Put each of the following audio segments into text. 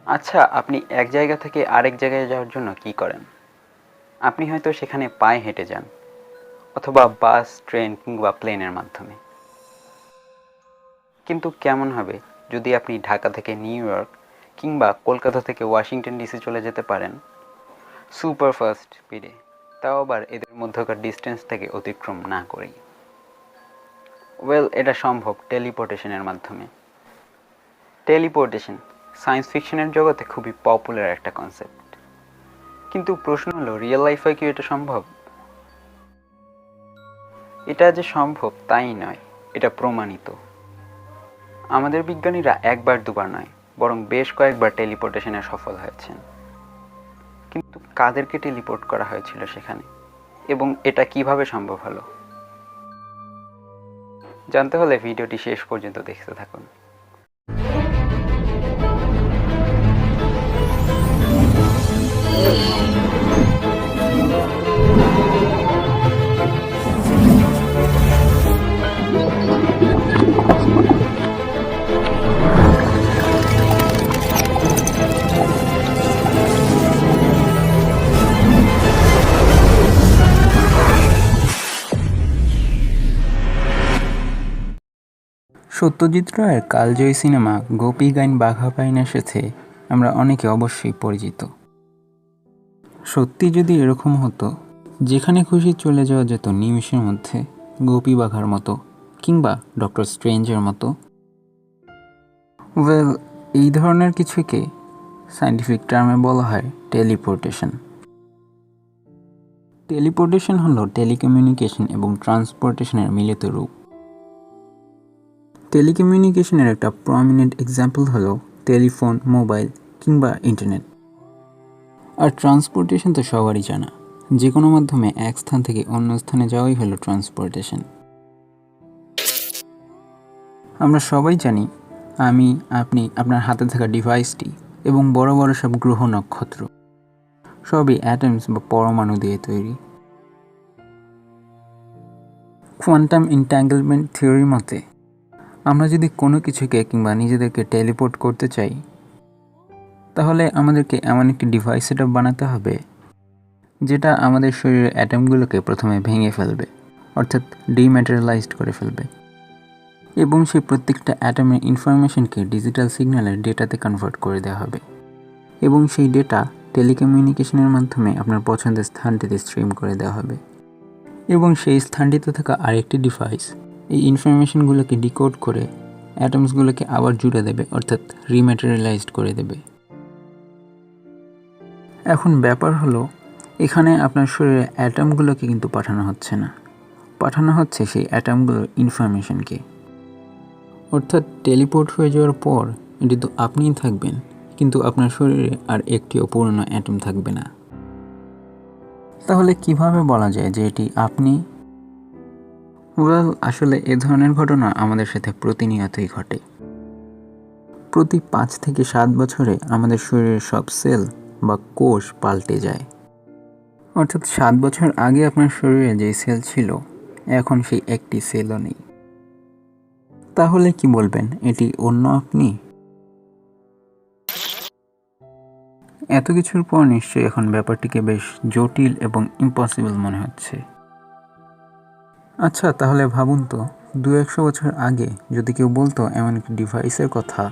আচ্ছা, আপনি এক জায়গা থেকে আরেক জায়গায় যাওয়ার জন্য কী করেন? আপনি হয়তো সেখানে পায়ে হেঁটে যান, অথবা বাস, ট্রেন কিংবা প্লেনের মাধ্যমে। কিন্তু কেমন হবে যদি আপনি ঢাকা থেকে নিউ ইয়র্ক কিংবা কলকাতা থেকে ওয়াশিংটন ডিসি চলে যেতে পারেন সুপারফাস্ট স্পিডে, তাও আবার এদের মধ্যকার ডিস্টেন্স থেকে অতিক্রম না করেই? এটা সম্ভব টেলিপোর্টেশনের মাধ্যমে। টেলিপোর্টেশন সায়েন্স ফিকশনের জগতে খুবই পপুলার একটা কনসেপ্ট, কিন্তু প্রশ্ন হলো রিয়েল লাইফে কি এটা সম্ভব? এটা যে সম্ভব তাই নয়, এটা প্রমাণিত। আমাদের বিজ্ঞানীরা একবার দুবার নয়, বরং বেশ কয়েকবার টেলিপোর্টেশনে সফল হয়েছেন। কিন্তু কাদেরকে টেলিপোর্ট করা হয়েছিল সেখানে, এবং এটা কিভাবে সম্ভব হলো? জানতে হলে ভিডিওটি শেষ পর্যন্ত দেখতে থাকুন। সত্যজিৎ রায়ের কালজয়ী সিনেমা গোপী গাইন বাঘা পাইনের সাথে আমরা অনেকে অবশ্যই পরিচিত। সত্যি যদি এরকম হতো, যেখানে খুশি চলে যাওয়া যেত নিমিষের মধ্যে, গোপী বাঘার মতো কিংবা ডক্টর স্ট্রেঞ্জের মতো, এই ধরনের কিছুকে সায়েন্টিফিক টার্মে বলা হয় টেলিপোর্টেশন। টেলিপোর্টেশন হলো টেলিকমিউনিকেশন এবং ট্রান্সপোর্টেশনের মিলিত রূপ। টেলিকমিউনিকেশনের একটা প্রমিনেন্ট এক্সাম্পল হলো টেলিফোন, মোবাইল কিংবা ইন্টারনেট। আর ট্রান্সপোর্টেশন তো সবারই জানা, যে কোনো মাধ্যমে এক স্থান থেকে অন্য স্থানে যাওয়াই হলো ট্রান্সপোর্টেশন। আমরা সবাই জানি আমি, আপনি, আপনার হাতে থাকা ডিভাইসটি এবং বড় বড় সব গ্রহ নক্ষত্র সবই অ্যাটমস বা পরমাণু দিয়ে তৈরি। কোয়ান্টাম এনট্যাঙ্গলমেন্ট থিওরির মতে আমরা যদি কোনো কিছুকে কিংবা নিজেদেরকে টেলিপোর্ট করতে চাই, তাহলে আমাদেরকে এমন একটি ডিভাইস সেটআপ বানাতে হবে যেটা আমাদের শরীরের অ্যাটমগুলোকে প্রথমে ভেঙে ফেলবে, অর্থাৎ ডিম্যাটেরিয়ালাইজড করে ফেলবে, এবং সেই প্রত্যেকটা অ্যাটমের ইনফরমেশনকে ডিজিটাল সিগন্যালের ডেটাতে কনভার্ট করে দেওয়া হবে, এবং সেই ডেটা টেলিকমিউনিকেশনের মাধ্যমে আপনার পছন্দের স্থানটিতে স্ট্রিম করে দেওয়া হবে, এবং সেই স্থানটিতে থাকা আরেকটি ডিভাইস এই ইনফরমেশনগুলোকে ডিকোড করে অ্যাটমসগুলোকে আবার জুড়ে দেবে, অর্থাৎ রিম্যাটেরিয়ালাইজড করে দেবে। এখন ব্যাপার হলো, এখানে আপনার শরীরে অ্যাটমগুলোকে কিন্তু পাঠানো হচ্ছে না, পাঠানো হচ্ছে সেই অ্যাটমগুলোর ইনফরমেশনকে। অর্থাৎ টেলিপোর্ট হয়ে যাওয়ার পর এটি তো আপনিই থাকবেন, কিন্তু আপনার শরীরে আর একটিও পুরনো অ্যাটম থাকবে না। তাহলে কিভাবে বলা যায় যে এটি আপনি? আসলে এ ধরনের ঘটনা আমাদের সাথে প্রতিনিয়তই ঘটে। প্রতি 5 থেকে 7 বছরে আমাদের শরীরের সব সেল বা কোষ পাল্টে যায়। অর্থাৎ 7 বছর আগে আপনার শরীরে যে সেল ছিল, এখন সেই একটি সেলও নেই। তাহলে কি বলবেন, এটি অন্য আপনি? এত কিছুর পর নিশ্চয়ই এখন ব্যাপারটিকে বেশ জটিল এবং ইম্পসিবল মনে হচ্ছে। আচ্ছা, তাহলে ভাবুন তো, 200 বছর আগে যদি কেউ বলতো এমন একটি ডিভাইসের কথা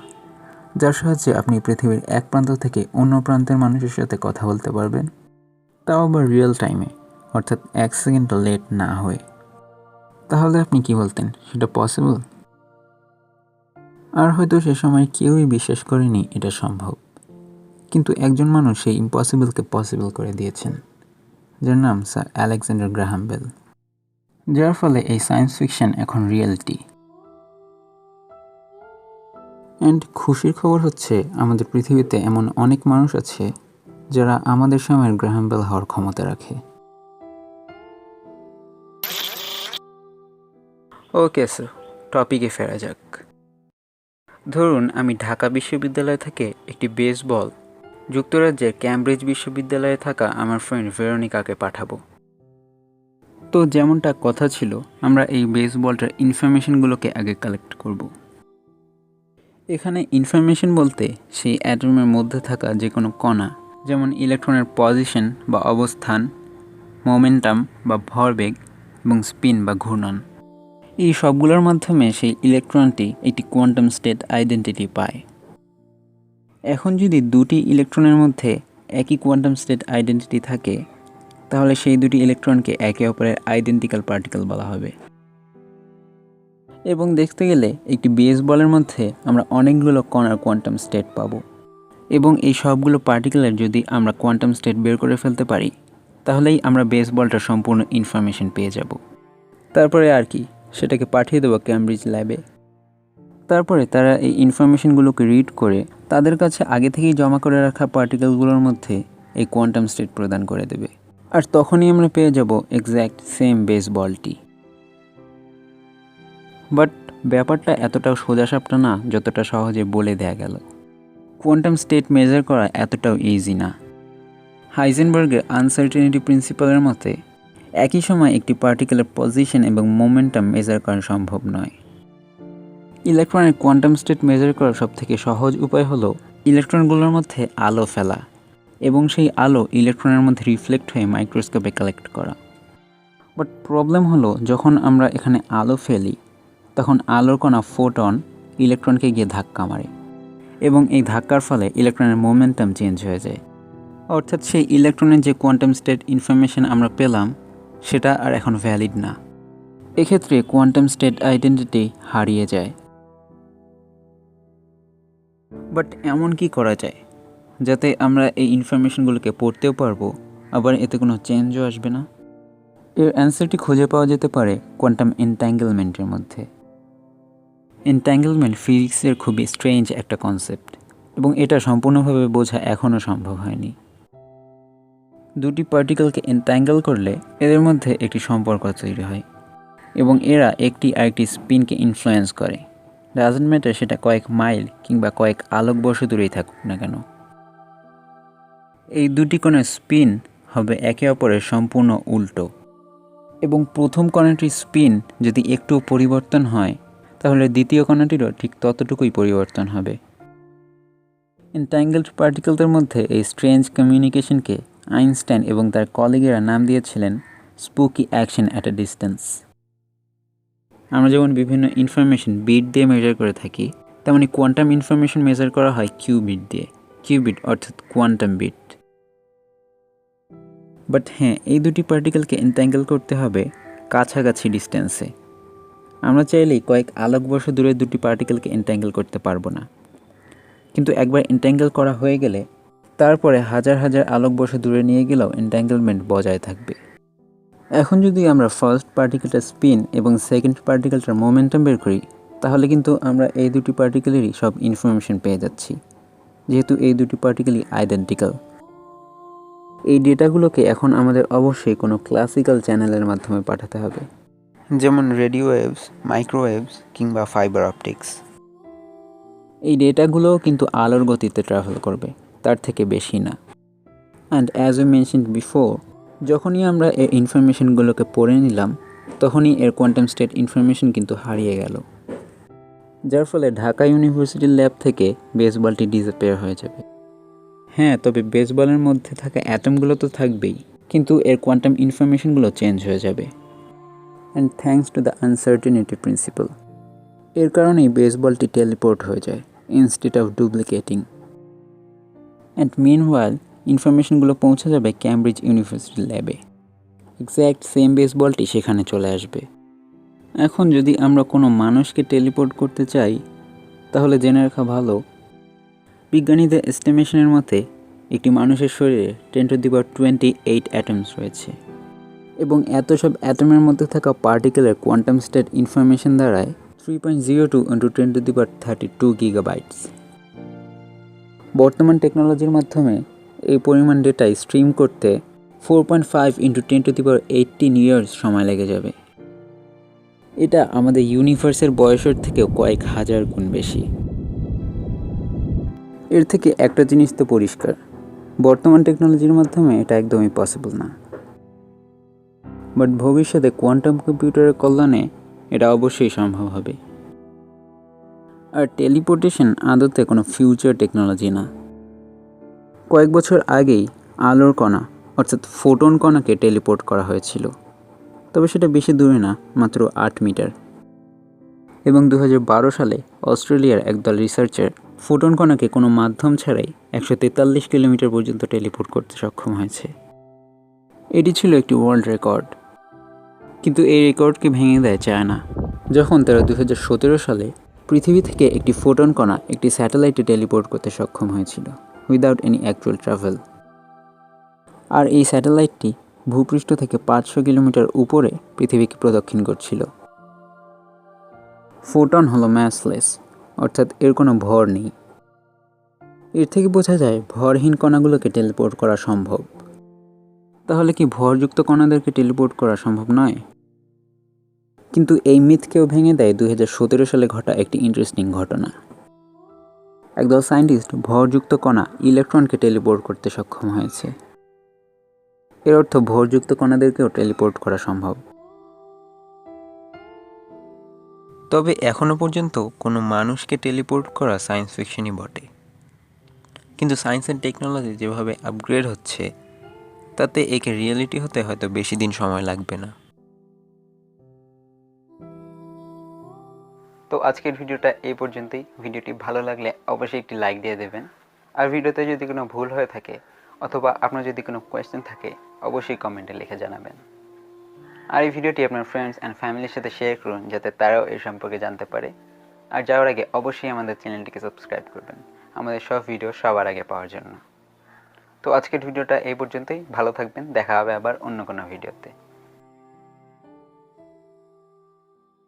যার সাহায্যে আপনি পৃথিবীর এক প্রান্ত থেকে অন্য প্রান্তের মানুষের সাথে কথা বলতে পারবেন, তাও আবার রিয়েল টাইমে, অর্থাৎ 1 সেকেন্ডও লেট না হয়ে, তাহলে আপনি কি বলতেন সেটা পসিবল? আর হয়তো সে সময় কেউই বিশ্বাস করেনি এটা সম্ভব, কিন্তু একজন মানুষ সেই ইম্পসিবলকে পসিবল করে দিয়েছেন, যার নাম স্যার আলেকজান্ডার গ্রাহাম বেল, যার ফলে এই সায়েন্স ফিকশন এখন রিয়েলিটি। অ্যান্ড খুশির খবর হচ্ছে, আমাদের পৃথিবীতে এমন অনেক মানুষ আছে যারা আমাদের সময়ের গ্রাহাম বেল হওয়ার ক্ষমতা রাখে। ওকে স্যার, টপিকে ফেরা যাক। ধরুন আমি ঢাকা বিশ্ববিদ্যালয় থেকে একটি বেসবল যুক্তরাজ্যের ক্যামব্রিজ বিশ্ববিদ্যালয়ে থাকা আমার ফ্রেন্ড ভেরোনিকাকে পাঠাবো। তো যেমনটা কথা ছিল, আমরা এই বেসবলটার ইনফরমেশনগুলোকে আগে কালেক্ট করব, এখানে ইনফরমেশন বলতে সেই অ্যাটমের মধ্যে থাকা যে কোনো কণা, যেমন ইলেকট্রনের পজিশন বা অবস্থান, মোমেন্টাম বা ভরবেগ এবং স্পিন বা ঘূর্ণন, এই সবগুলোর মাধ্যমে সেই ইলেকট্রনটি একটি কোয়ান্টাম স্টেট আইডেন্টিটি পায়। এখন যদি দুটি ইলেকট্রনের মধ্যে একই কোয়ান্টাম স্টেট আইডেন্টিটি থাকে, তাহলে সেই দুটি ইলেকট্রনকে একে অপরের আইডেন্টিক্যাল পার্টিকেল বলা হবে। এবং দেখতে গেলে একটি বেসবলের মধ্যে আমরা অনেকগুলো কণার কোয়ান্টাম স্টেট পাবো, এবং এই সবগুলো পার্টিকেলের যদি আমরা কোয়ান্টাম স্টেট বের করে ফেলতে পারি, তাহলেই আমরা বেসবলটার সম্পূর্ণ ইনফরমেশন পেয়ে যাব। তারপরে আর কি, সেটাকে পাঠিয়ে দেবো ক্যামব্রিজ ল্যাবে। তারপরে তারা এই ইনফরমেশনগুলোকে রিড করে তাদের কাছে আগে থেকেই জমা করে রাখা পার্টিকেলগুলোর মধ্যে এই কোয়ান্টাম স্টেট প্রদান করে দেবে, আর তখনই আমরা পেয়ে যাব এক্স্যাক্ট সেম বেসবলটি। বাট ব্যাপারটা এতটাও সোজাসাপটা না যতটা সহজে বলে দেয়া গেল। কোয়ান্টাম স্টেট মেজার করা এতটাও ইজি না। হাইজেনবার্গের আনসার্টেনিটি প্রিন্সিপালের মতে একই সময় একটি পার্টিকেলের পজিশন এবং মোমেন্টাম মেজার করা সম্ভব নয়। ইলেকট্রনের কোয়ান্টাম স্টেট মেজার করার সবথেকে সহজ উপায় হলো ইলেকট্রনগুলোর মধ্যে আলো ফেলা এবং সেই আলো ইলেকট্রনের মধ্যে রিফ্লেক্ট হয়ে মাইক্রোস্কোপে কালেক্ট করা। বাট প্রবলেম হলো, যখন আমরা এখানে আলো ফেলি তখন আলোর কণা ফোটন ইলেকট্রনকে গিয়ে ধাক্কা মারে, এবং এই ধাক্কার ফলে ইলেকট্রনের মোমেন্টাম চেঞ্জ হয়ে যায়। অর্থাৎ সেই ইলেকট্রনের যে কোয়ান্টাম স্টেট ইনফরমেশন আমরা পেলাম সেটা আর এখন ভ্যালিড না। এক্ষেত্রে কোয়ান্টাম স্টেট আইডেন্টিটি হারিয়ে যায়। বাট এমন কি করা যায় যাতে আমরা এই ইনফরমেশনগুলোকে পড়তেও পারবো, আবার এতে কোনো চেঞ্জও আসবে না? এর অ্যান্সারটি খুঁজে পাওয়া যেতে পারে কোয়ান্টাম এনট্যাঙ্গেলমেন্টের মধ্যে। এনট্যাঙ্গেলমেন্ট ফিজিক্সের খুবই স্ট্রেঞ্জ একটা কনসেপ্ট, এবং এটা সম্পূর্ণভাবে বোঝা এখনও সম্ভব হয়নি। দুটি পার্টিকেলকে এনট্যাঙ্গেল করলে এদের মধ্যে একটি সম্পর্ক তৈরি হয়, এবং এরা একটি আরেকটি স্পিনকে ইনফ্লুয়েন্স করে। ডাজন্ট ম্যাটার সেটা কয়েক মাইল কিংবা কয়েক আলোকবর্ষ দূরেই থাকুক না কেন। এই দুটি কণার স্পিন হবে একে অপরের সম্পূর্ণ উল্টো, এবং প্রথম কণাটির স্পিন যদি একটু পরিবর্তন হয় তাহলে দ্বিতীয় কণাটিরও ঠিক ততটুকুই পরিবর্তন হবে। এনট্যাঙ্গেলড পার্টিকেলদের মধ্যে এই স্ট্রেঞ্জ কমিউনিকেশনকে আইনস্টাইন এবং তার কলিগেরা নাম দিয়েছিলেন spooky action at a distance. আমরা যেমন বিভিন্ন ইনফরমেশন বিট দিয়ে মেজার করে থাকি, তেমনি কোয়ান্টাম ইনফরমেশন মেজার করা হয় কিউবিট দিয়ে। কিউবিট অর্থাৎ কোয়ান্টাম বিট। বাট হ্যাঁ, এই দুটি পার্টিকেলকে এনট্যাঙ্গেল করতে হবে কাছাকাছি ডিস্টেন্সে। আমরা চাইলেই কয়েক আলোকবর্ষ দূরে দুটি পার্টিকেলকে এনট্যাঙ্গেল করতে পারবো না, কিন্তু একবার এনট্যাঙ্গেল করা হয়ে গেলে তারপরে হাজার হাজার আলোকবর্ষ দূরে নিয়ে গেলেও এনট্যাঙ্গেলমেন্ট বজায় থাকবে। এখন যদি আমরা ফার্স্ট পার্টিকেলটার স্পিন এবং সেকেন্ড পার্টিকেলটার মোমেন্টাম বের করি, তাহলে কিন্তু আমরা এই দুটি পার্টিকেলেরই সব ইনফরমেশন পেয়ে যাচ্ছি, যেহেতু এই দুটি পার্টিকেলই আইডেন্টিক্যাল। এই ডেটাগুলোকে এখন আমাদের অবশ্যই কোনো ক্লাসিক্যাল চ্যানেলের মাধ্যমে পাঠাতে হবে, যেমন রেডিও ওয়েভস, মাইক্রোওয়েভস কিংবা ফাইবার অপটিক্স। এই ডেটাগুলোও কিন্তু আলোর গতিতে ট্রাভেল করবে, তার থেকে বেশি না। And as you mentioned before, যখনই আমরা এই ইনফরমেশনগুলোকে পড়ে নিলাম তখনই এর কোয়ান্টাম স্টেট ইনফরমেশন কিন্তু হারিয়ে গেল, যার ফলে ঢাকা ইউনিভার্সিটির ল্যাব থেকে বেসবলটি ডিসঅ্যাপিয়ার হয়ে যাবে। হ্যাঁ, তবে বেসবলের মধ্যে থাকা অ্যাটমগুলো তো থাকবেই, কিন্তু এর কোয়ান্টাম ইনফরমেশনগুলো চেঞ্জ হয়ে যাবে। And thanks to the uncertainty principal, এর কারণেই বেসবলটি টেলিপোর্ট হয়ে যায় instead of duplicating. And meanwhile ইনফরমেশনগুলো পৌঁছে যাবে ক্যামব্রিজ ইউনিভার্সিটি ল্যাবে। এক্স্যাক্ট সেম বেসবলটি সেখানে চলে আসবে। এখন যদি আমরা কোনো মানুষকে টেলিপোর্ট করতে চাই, তাহলে জেনে রাখা ভালো, বিজ্ঞানীদের এস্টিমেশনের মতে একটি মানুষের শরীরে 10⁻28 অ্যাটমস রয়েছে, এবং এত সব অ্যাটমের মধ্যে থাকা পার্টিকেলের কোয়ান্টাম স্টেট ইনফরমেশন দাঁড়ায় 3.02 × 1032 গিগাবাইটস। বর্তমান টেকনোলজির মাধ্যমে এই পরিমাণ ডেটা স্ট্রিম করতে 4.5 × 1018 ইয়ার্স সময় লেগে যাবে। এটা আমাদের ইউনিভার্সের বয়সের থেকেও কয়েক হাজার গুণ বেশি। এর থেকে একটা জিনিস তো পরিষ্কার, বর্তমান টেকনোলজির মাধ্যমে এটা একদমই পসিবল না। বাট ভবিষ্যতে কোয়ান্টাম কম্পিউটারের কল্যাণে এটা অবশ্যই সম্ভব হবে। আর টেলিপোর্টেশন আদতে কোনো ফিউচার টেকনোলজি না। কয়েক বছর আগেই আলোর কণা অর্থাৎ ফোটন কণাকে টেলিপোর্ট করা হয়েছিল, তবে সেটা বেশি দূরে না, মাত্র 8 মিটার। এবং 2012 সালে অস্ট্রেলিয়ার একদল রিসার্চার ফোটন কণাকে কোনো মাধ্যম ছাড়াই 143 কিলোমিটার পর্যন্ত টেলিপোর্ট করতে সক্ষম হয়েছে। এটি ছিল একটি ওয়ার্ল্ড রেকর্ড, কিন্তু এই রেকর্ডকে ভেঙে দেয় চায়না, যখন তারা 2017 সালে পৃথিবী থেকে একটি ফোটন কণা একটি স্যাটেলাইটে টেলিপোর্ট করতে সক্ষম হয়েছিল উইদাউট এনি অ্যাকচুয়াল ট্রাভেল। আর এই স্যাটেলাইটটি ভূপৃষ্ঠ থেকে 500 কিলোমিটার উপরে পৃথিবীকে প্রদক্ষিণ করছিল। ফোটন হলো ম্যাসলেস, অর্থাৎ এর কোনো ভর নেই। এর থেকে বোঝা যায় ভরহীন কণাগুলোকে টেলিপোর্ট করা সম্ভব। তাহলে কি ভরযুক্ত কণাদেরকে টেলিপোর্ট করা সম্ভব নয়? কিন্তু এই মিথকেও ভেঙে দেয় 2017 সালে ঘটা একটি ইন্টারেস্টিং ঘটনা। একদল সায়েন্টিস্ট ভরযুক্ত কণা ইলেকট্রনকে টেলিপোর্ট করতে সক্ষম হয়েছে। এর অর্থ ভরযুক্ত কণাদেরকেও টেলিপোর্ট করা সম্ভব। তবে এখনও পর্যন্ত কোনো মানুষকে টেলিপোর্ট করা সায়েন্স ফিকশনই বটে, কিন্তু সায়েন্স অ্যান্ড টেকনোলজি যেভাবে আপগ্রেড হচ্ছে তাতে একে রিয়েলিটি হতে হয়তো বেশি দিন সময় লাগবে না। তো আজকের ভিডিওটা এই পর্যন্তই। ভিডিওটি ভালো লাগলে অবশ্যই একটি লাইক দিয়ে দেবেন। আর ভিডিওতে যদি কোনো ভুল হয়ে থাকে অথবা আপনার যদি কোনো কোয়েশ্চেন থাকে অবশ্যই কমেন্টে লিখে জানাবেন। আর এই ভিডিওটি আপনার ফ্রেন্ডস অ্যান্ড ফ্যামিলির সাথে শেয়ার করুন, যাতে তারাও এই সম্পর্কে জানতে পারে। আর যাওয়ার আগে অবশ্যই আমাদের চ্যানেলটিকে সাবস্ক্রাইব করবেন আমাদের সব ভিডিও সবার আগে পাওয়ার জন্য। তো আজকের ভিডিওটা এই পর্যন্তই। ভালো থাকবেন, দেখা হবে আবার অন্য কোনো ভিডিওতে।